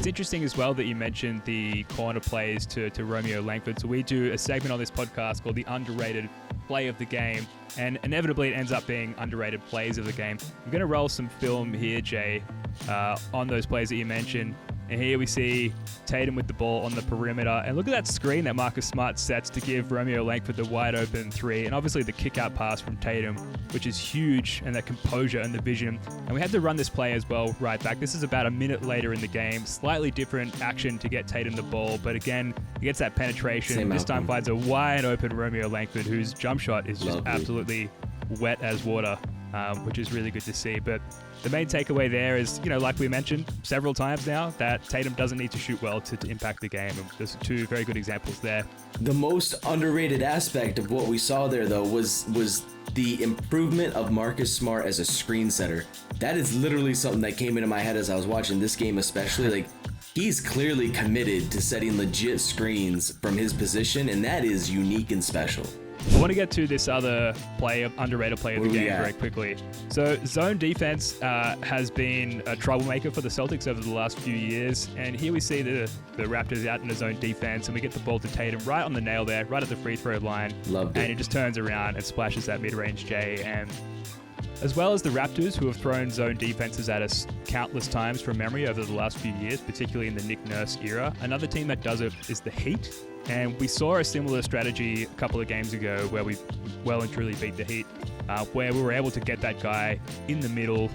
It's interesting as well that you mentioned the corner plays to Romeo Langford. So we do a segment on this podcast called the Underrated Play of the Game, and inevitably it ends up being underrated plays of the game. I'm going to roll some film here, Jay, on those plays that you mentioned. And here we see Tatum with the ball on the perimeter. And look at that screen that Marcus Smart sets to give Romeo Langford the wide open three. And obviously the kick out pass from Tatum, which is huge, and that composure and the vision. And we had to run this play as well right back. This is about a minute later in the game. Slightly different action to get Tatum the ball. But again, he gets that penetration. This time finds a wide open Romeo Langford, whose jump shot is just absolutely wet as water, which is really good to see. But the main takeaway there is, like we mentioned several times now, that Tatum doesn't need to shoot well to impact the game. And there's two very good examples there. The most underrated aspect of what we saw there, though, was the improvement of Marcus Smart as a screen setter. That is literally something that came into my head as I was watching this game, especially. Like, he's clearly committed to setting legit screens from his position, and that is unique and special. I want to get to this other underrated play of the game very quickly. So zone defense has been a troublemaker for the Celtics over the last few years. And here we see the Raptors out in the zone defense, and we get the ball to Tatum right on the nail there, right at the free throw line. Loved it. And he just turns around and splashes that mid-range J. And as well as the Raptors, who have thrown zone defenses at us countless times from memory over the last few years, particularly in the Nick Nurse era, another team that does it is the Heat. And we saw a similar strategy a couple of games ago where we well and truly beat the Heat, where we were able to get that guy in the middle,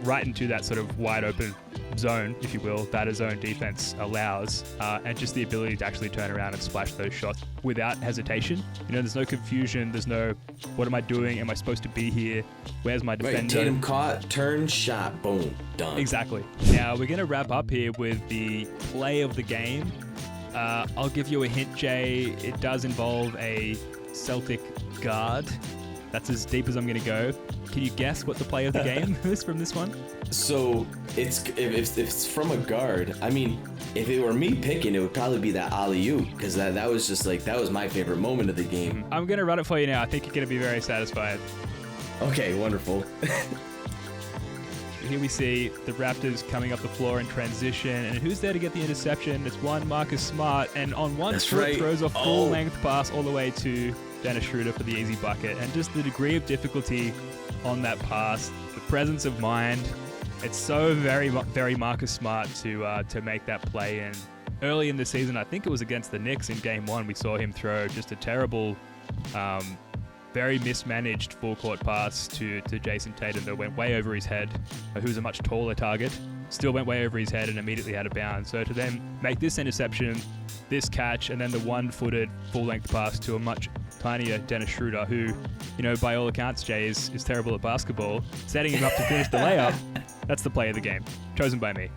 right into that sort of wide open zone, if you will, that a zone defense allows, and just the ability to actually turn around and splash those shots without hesitation. There's no confusion. There's no, what am I doing? Am I supposed to be here? Where's my defender? Right, Tatum caught, turn, shot, boom, done. Exactly. Now, we're going to wrap up here with the play of the game. I'll give you a hint, Jay. It does involve a Celtic guard. That's as deep as I'm going to go. Can you guess what the play of the game is from this one? So if it's from a guard, I mean, if it were me picking, it would probably be that alley-oop, because that was just like, that was my favorite moment of the game. I'm going to run it for you now. I think you're going to be very satisfied. Okay, wonderful. Here we see the Raptors coming up the floor in transition, and who's there to get the interception? It's one Marcus Smart, and on one foot throws a full-length pass all the way to Dennis Schroeder for the easy bucket. And just the degree of difficulty on that pass, the presence of mind, it's so very, very Marcus Smart to make that play. And early in the season, I think it was against the Knicks in Game 1, we saw him throw just a terrible, very mismanaged full-court pass to Jason Tatum that went way over his head, who's a much taller target, still went way over his head and immediately had a bounce. So to then make this interception, this catch, and then the one-footed full-length pass to a much tinier Dennis Schroeder, who, by all accounts, Jay, is terrible at basketball, setting him up to finish the layup, that's the play of the game, chosen by me.